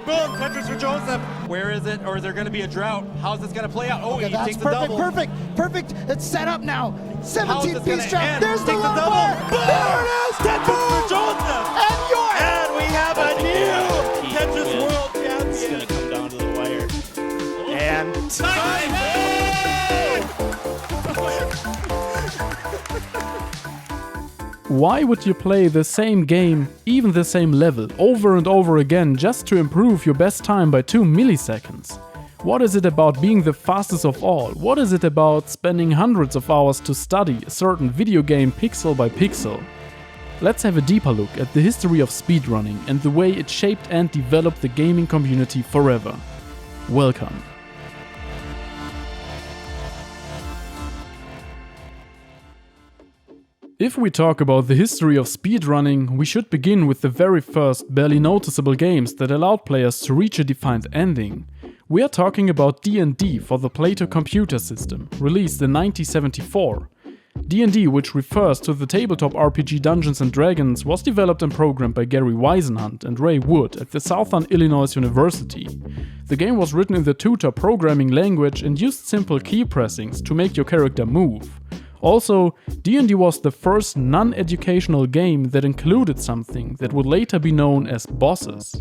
Boom, Tetris for Joseph. Where is it? Or is there going to be a drought? How's this going to play out? Oh, Okay, he that's takes the perfect, double. perfect. It's set up now. How's this 17 gonna piece trap. end? There's the Takes the low double. bar. Boom! There it is. Tetris for Joseph. And you're. And we have a new Tetris win. World It's Champion. gonna come down to the wire. And time. Why would you play the same game, even the same level, over and over again just to improve your best time by 2 milliseconds? What is it about being the fastest of all? What is it about spending hundreds of hours to study a certain video game pixel by pixel? Let's have a deeper look at the history of speedrunning and the way it shaped and developed the gaming community forever. Welcome. If we talk about the history of speedrunning, we should begin with the very first, barely noticeable games that allowed players to reach a defined ending. We are talking about D&D for the Plato computer system, released in 1974. D&D, which refers to the tabletop RPG Dungeons & Dragons, was developed and programmed by Gary Wisenhunt and Ray Wood at the Southern Illinois University. The game was written in the Tutor programming language and used simple key pressings to make your character move. Also, D&D was the first non-educational game that included something that would later be known as bosses.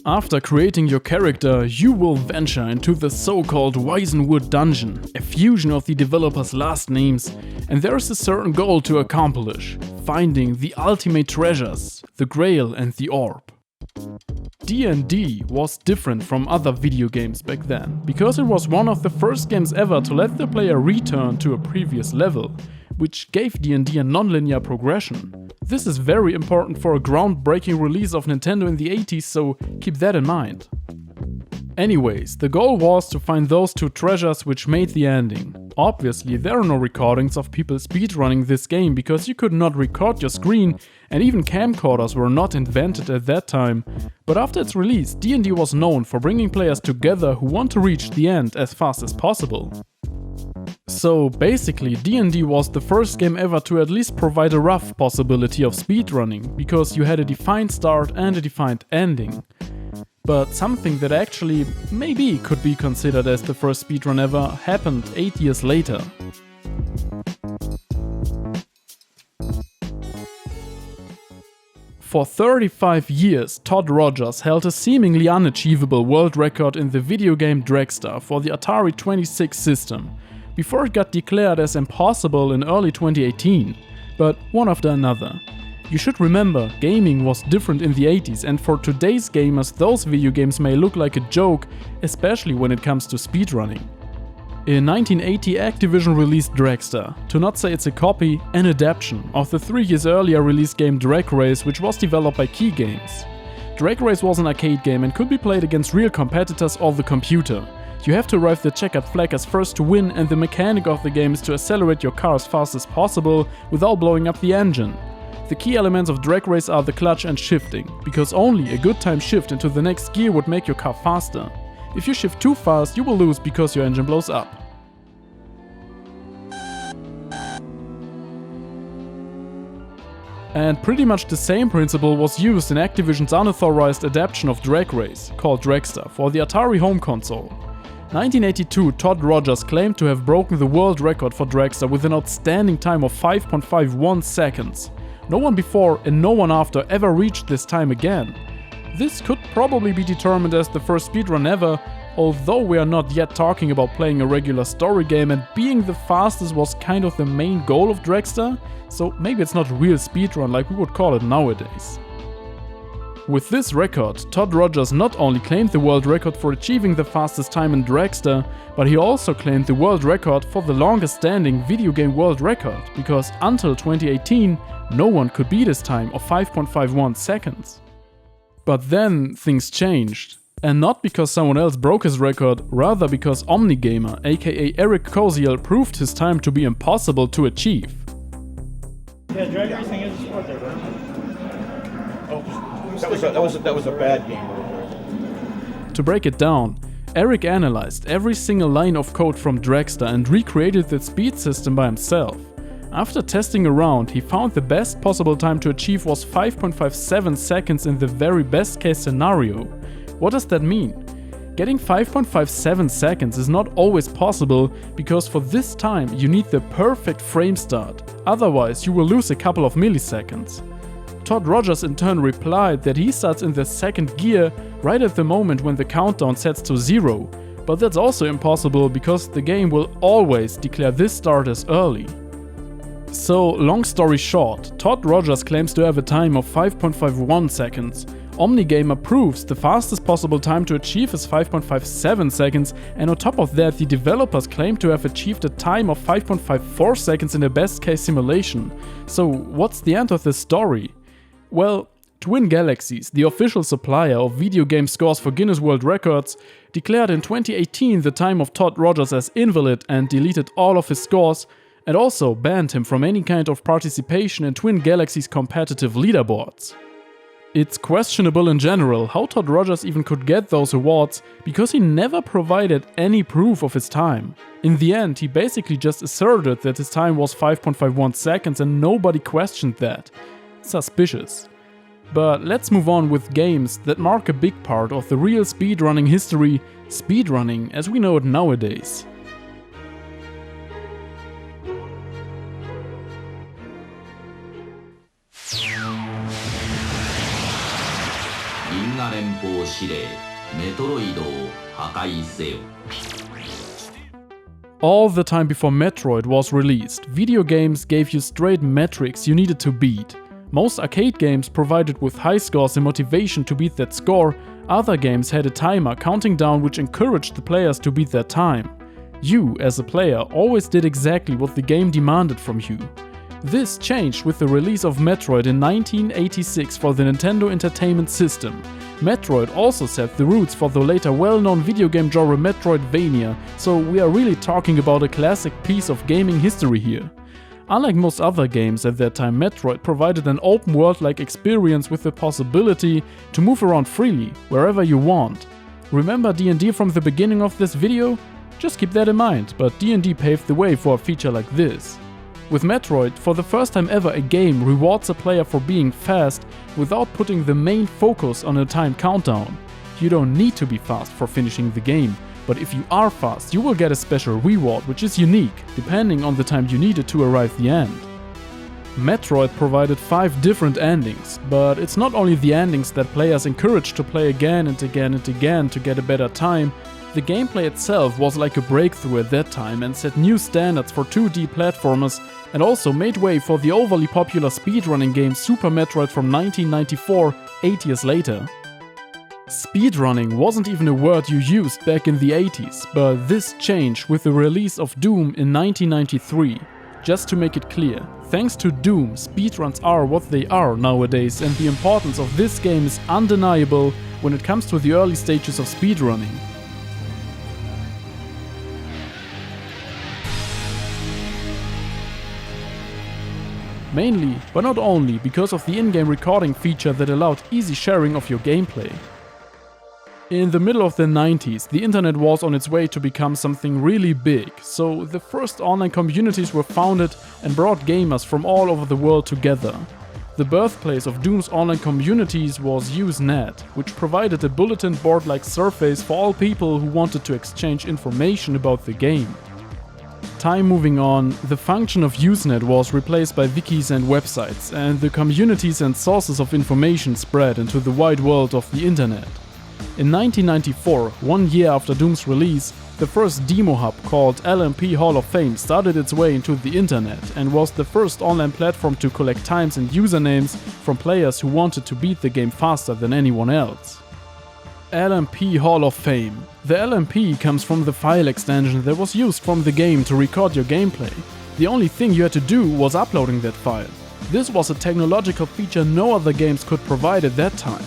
After creating your character, you will venture into the so-called Wisenwood Dungeon, a fusion of the developers' last names, and there is a certain goal to accomplish: finding the ultimate treasures, the Grail and the Orb. D&D was different from other video games back then, because it was one of the first games ever to let the player return to a previous level, which gave D&D a non-linear progression. This is very important for a groundbreaking release of Nintendo in the 80s, so keep that in mind. Anyways, the goal was to find those two treasures which made the ending. Obviously, there are no recordings of people speedrunning this game because you could not record your screen, and even camcorders were not invented at that time. But after its release, D&D was known for bringing players together who want to reach the end as fast as possible. So basically, D&D was the first game ever to at least provide a rough possibility of speedrunning, because you had a defined start and a defined ending. But something that actually maybe could be considered as the first speedrun ever happened 8 years later. For 35 years, Todd Rogers held a seemingly unachievable world record in the video game Dragster for the Atari 26 system, before it got declared as impossible in early 2018, but one after another. You should remember, gaming was different in the 80s, and for today's gamers those video games may look like a joke, especially when it comes to speedrunning. In 1980, Activision released Dragster, to not say it's a copy, an adaptation of the 3 years earlier released game Drag Race, which was developed by Key Games. Drag Race was an arcade game and could be played against real competitors or the computer. You have to arrive the checkered flag as first to win, and the mechanic of the game is to accelerate your car as fast as possible without blowing up the engine. The key elements of Drag Race are the clutch and shifting, because only a good time shift into the next gear would make your car faster. If you shift too fast, you will lose because your engine blows up. And pretty much the same principle was used in Activision's unauthorized adaptation of Drag Race, called Dragster, for the Atari home console. 1982, Todd Rogers claimed to have broken the world record for Dragster with an outstanding time of 5.51 seconds. No one before and no one after ever reached this time again. This could probably be determined as the first speedrun ever, although we are not yet talking about playing a regular story game, and being the fastest was kind of the main goal of Dragster, so maybe it's not a real speedrun like we would call it nowadays. With this record, Todd Rogers not only claimed the world record for achieving the fastest time in Dragster, but he also claimed the world record for the longest standing video game world record, because until 2018, no one could beat his time of 5.51 seconds. But then things changed. And not because someone else broke his record, rather because OmniGamer, aka Eric Koziel, proved his time to be impossible to achieve. Yeah, drag racing is a sport there, right? Oh, that was a bad game. To break it down, Eric analyzed every single line of code from Dragster and recreated the speed system by himself. After testing around, he found the best possible time to achieve was 5.57 seconds in the very best case scenario. What does that mean? Getting 5.57 seconds is not always possible because for this time you need the perfect frame start, otherwise you will lose a couple of milliseconds. Todd Rogers in turn replied that he starts in the second gear right at the moment when the countdown sets to 0, but that's also impossible because the game will always declare this start as early. So, long story short, Todd Rogers claims to have a time of 5.51 seconds. OmniGamer proves the fastest possible time to achieve is 5.57 seconds, and on top of that the developers claim to have achieved a time of 5.54 seconds in a best case simulation. So what's the end of this story? Well, Twin Galaxies, the official supplier of video game scores for Guinness World Records, declared in 2018 the time of Todd Rogers as invalid and deleted all of his scores, and also banned him from any kind of participation in Twin Galaxies competitive leaderboards. It's questionable in general how Todd Rogers even could get those awards because he never provided any proof of his time. In the end, he basically just asserted that his time was 5.51 seconds and nobody questioned that. Suspicious. But let's move on with games that mark a big part of the real speedrunning history, speedrunning as we know it nowadays. All the time before Metroid was released, video games gave you straight metrics you needed to beat. Most arcade games provided with high scores and motivation to beat that score, other games had a timer counting down which encouraged the players to beat their time. You, as a player, always did exactly what the game demanded from you. This changed with the release of Metroid in 1986 for the Nintendo Entertainment System. Metroid also set the roots for the later well-known video game genre Metroidvania, so we are really talking about a classic piece of gaming history here. Unlike most other games at that time, Metroid provided an open world-like experience with the possibility to move around freely, wherever you want. Remember D&D from the beginning of this video? Just keep that in mind, but D&D paved the way for a feature like this. With Metroid, for the first time ever, a game rewards a player for being fast without putting the main focus on a time countdown. You don't need to be fast for finishing the game, but if you are fast, you will get a special reward which is unique, depending on the time you needed to arrive at the end. Metroid provided 5 different endings, but it's not only the endings that players encouraged to play again and again and again to get a better time. The gameplay itself was like a breakthrough at that time and set new standards for 2D platformers and also made way for the overly popular speedrunning game Super Metroid from 1994, 8 years later. Speedrunning wasn't even a word you used back in the 80s, but this changed with the release of Doom in 1993. Just to make it clear, thanks to Doom, speedruns are what they are nowadays, and the importance of this game is undeniable when it comes to the early stages of speedrunning. Mainly, but not only, because of the in-game recording feature that allowed easy sharing of your gameplay. In the middle of the 90s, the internet was on its way to become something really big, so the first online communities were founded and brought gamers from all over the world together. The birthplace of Doom's online communities was Usenet, which provided a bulletin board-like surface for all people who wanted to exchange information about the game. Time moving on, the function of Usenet was replaced by wikis and websites, and the communities and sources of information spread into the wide world of the internet. In 1994, 1 year after Doom's release, the first demo hub called LMP Hall of Fame started its way into the internet and was the first online platform to collect times and usernames from players who wanted to beat the game faster than anyone else. LMP Hall of Fame. The LMP comes from the file extension that was used from the game to record your gameplay. The only thing you had to do was uploading that file. This was a technological feature no other games could provide at that time.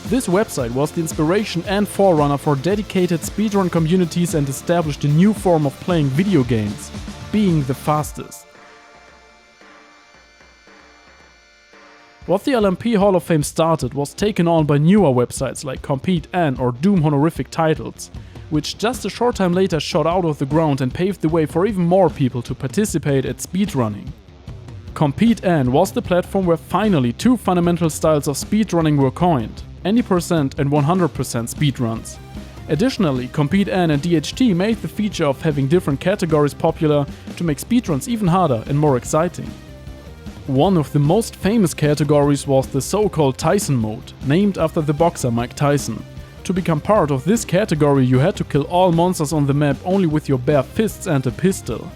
This website was the inspiration and forerunner for dedicated speedrun communities and established a new form of playing video games, being the fastest. What the LMP Hall of Fame started was taken on by newer websites like Compete.N or Doom honorific titles, which just a short time later shot out of the ground and paved the way for even more people to participate at speedrunning. Compete.N was the platform where finally 2 fundamental styles of speedrunning were coined: any percent and 100% speedruns. Additionally, CompeteN and DHT made the feature of having different categories popular to make speedruns even harder and more exciting. One of the most famous categories was the so-called Tyson mode, named after the boxer Mike Tyson. To become part of this category, you had to kill all monsters on the map only with your bare fists and a pistol.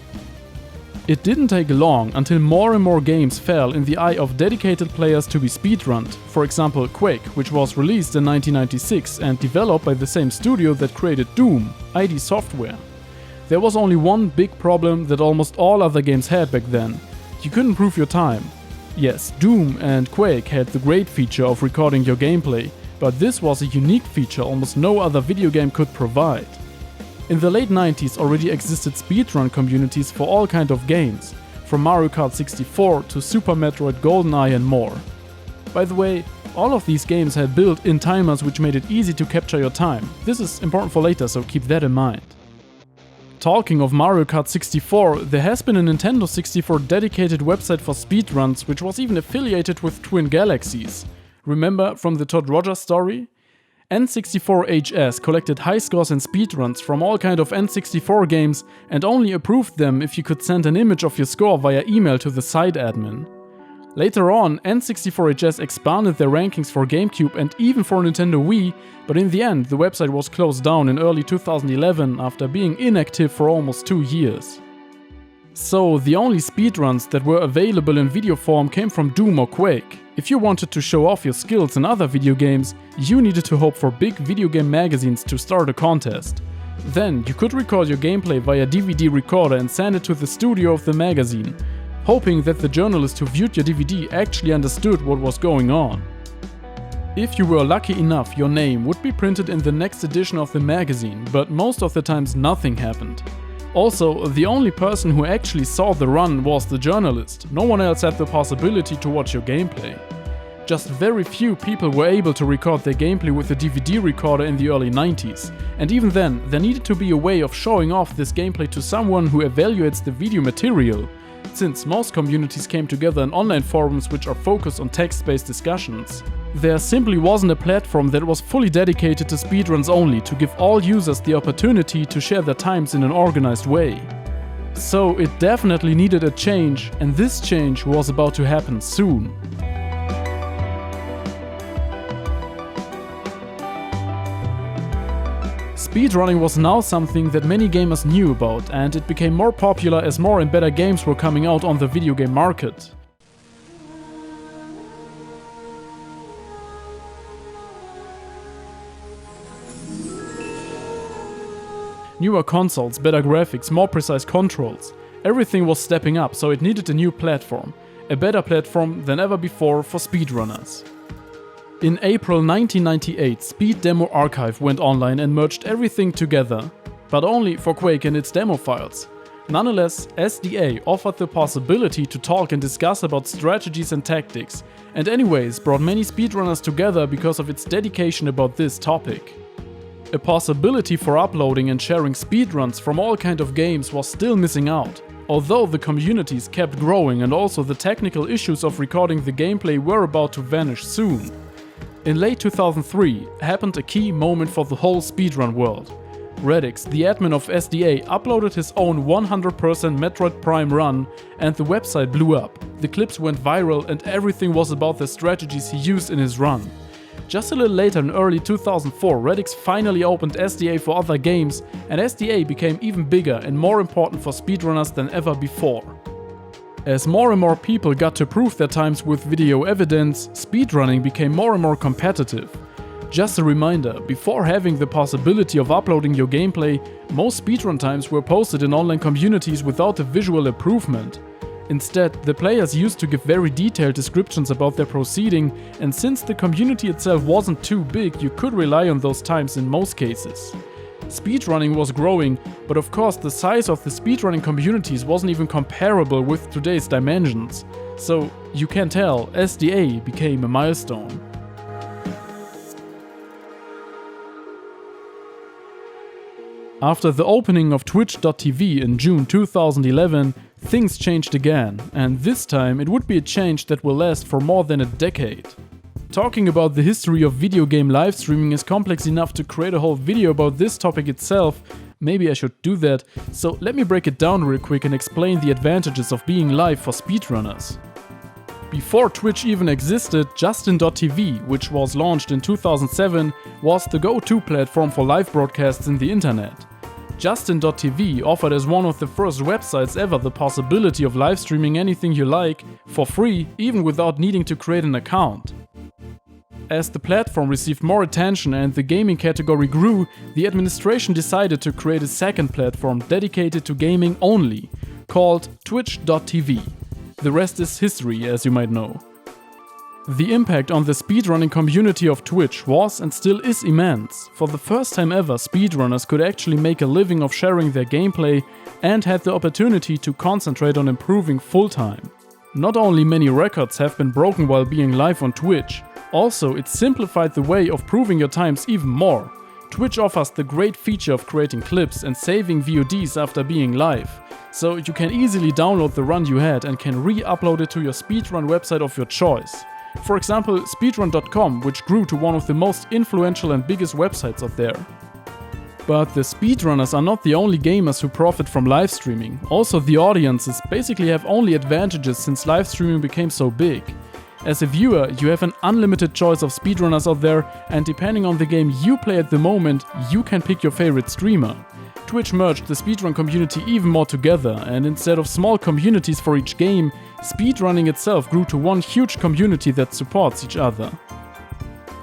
It didn't take long until more and more games fell in the eye of dedicated players to be speedrunned. For example, Quake, which was released in 1996 and developed by the same studio that created Doom, ID Software. There was only one big problem that almost all other games had back then. You couldn't prove your time. Yes, Doom and Quake had the great feature of recording your gameplay, but this was a unique feature almost no other video game could provide. In the late 90s already existed speedrun communities for all kinds of games, from Mario Kart 64 to Super Metroid GoldenEye and more. By the way, all of these games had built-in timers which made it easy to capture your time. This is important for later, so keep that in mind. Talking of Mario Kart 64, there has been a Nintendo 64 dedicated website for speedruns which was even affiliated with Twin Galaxies. Remember from the Todd Rogers story? N64HS collected high scores in speedruns from all kind of N64 games and only approved them if you could send an image of your score via email to the site admin. Later on, N64HS expanded their rankings for GameCube and even for Nintendo Wii, but in the end the website was closed down in early 2011 after being inactive for almost 2 years. So the only speedruns that were available in video form came from Doom or Quake. If you wanted to show off your skills in other video games, you needed to hope for big video game magazines to start a contest. Then you could record your gameplay via DVD recorder and send it to the studio of the magazine, hoping that the journalist who viewed your DVD actually understood what was going on. If you were lucky enough, your name would be printed in the next edition of the magazine, but most of the times nothing happened. Also, the only person who actually saw the run was the journalist. No one else had the possibility to watch your gameplay. Just very few people were able to record their gameplay with a DVD recorder in the early 90s. And even then, there needed to be a way of showing off this gameplay to someone who evaluates the video material, since most communities came together in online forums which are focused on text-based discussions. There simply wasn't a platform that was fully dedicated to speedruns only to give all users the opportunity to share their times in an organized way. So it definitely needed a change, and this change was about to happen soon. Speedrunning was now something that many gamers knew about, and it became more popular as more and better games were coming out on the video game market. Newer consoles, better graphics, more precise controls. Everything was stepping up, so it needed a new platform. A better platform than ever before for speedrunners. In April 1998, Speed Demo Archive went online and merged everything together, but only for Quake and its demo files. Nonetheless, SDA offered the possibility to talk and discuss about strategies and tactics, and anyways brought many speedrunners together because of its dedication about this topic. A possibility for uploading and sharing speedruns from all kinds of games was still missing out, although the communities kept growing and also the technical issues of recording the gameplay were about to vanish soon. In late 2003 happened a key moment for the whole speedrun world. Radix, the admin of SDA, uploaded his own 100% Metroid Prime run and the website blew up. The clips went viral and everything was about the strategies he used in his run. Just a little later in early 2004, Radix finally opened SDA for other games, and SDA became even bigger and more important for speedrunners than ever before. As more and more people got to prove their times with video evidence, speedrunning became more and more competitive. Just a reminder, before having the possibility of uploading your gameplay, most speedrun times were posted in online communities without a visual improvement. Instead, the players used to give very detailed descriptions about their proceeding, and since the community itself wasn't too big, you could rely on those times in most cases. Speedrunning was growing, but of course the size of the speedrunning communities wasn't even comparable with today's dimensions. So you can tell, SDA became a milestone. After the opening of Twitch.tv in June 2011, things changed again, and this time it would be a change that will last for more than a decade. Talking about the history of video game live streaming is complex enough to create a whole video about this topic itself. Maybe I should do that, so let me break it down real quick and explain the advantages of being live for speedrunners. Before Twitch even existed, Justin.tv, which was launched in 2007, was the go-to platform for live broadcasts in the internet. Justin.tv offered as one of the first websites ever the possibility of live streaming anything you like, for free, even without needing to create an account. As the platform received more attention and the gaming category grew, the administration decided to create a second platform dedicated to gaming only, called Twitch.tv. The rest is history, as you might know. The impact on the speedrunning community of Twitch was and still is immense. For the first time ever, speedrunners could actually make a living of sharing their gameplay and had the opportunity to concentrate on improving full-time. Not only many records have been broken while being live on Twitch, also it simplified the way of proving your times even more. Twitch offers the great feature of creating clips and saving VODs after being live, so you can easily download the run you had and can re-upload it to your speedrun website of your choice. For example, speedrun.com, which grew to one of the most influential and biggest websites out there. But the speedrunners are not the only gamers who profit from live streaming. Also, the audiences basically have only advantages since live streaming became so big. As a viewer, you have an unlimited choice of speedrunners out there, and depending on the game you play at the moment, you can pick your favorite streamer. Twitch merged the speedrun community even more together, and instead of small communities for each game, speedrunning itself grew to one huge community that supports each other.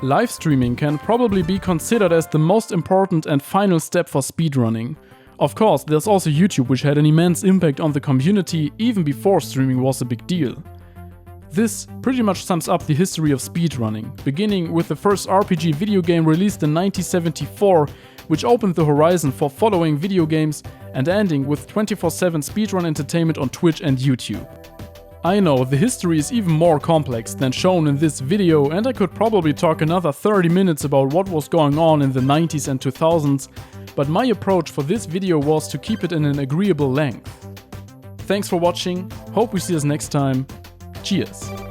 Live streaming can probably be considered as the most important and final step for speedrunning. Of course, there's also YouTube, which had an immense impact on the community even before streaming was a big deal. This pretty much sums up the history of speedrunning, beginning with the first RPG video game released in 1974, which opened the horizon for following video games, and ending with 24/7 speedrun entertainment on Twitch and YouTube. I know the history is even more complex than shown in this video, and I could probably talk another 30 minutes about what was going on in the 90s and 2000s, but my approach for this video was to keep it in an agreeable length. Thanks for watching, hope we see us next time. Cheers!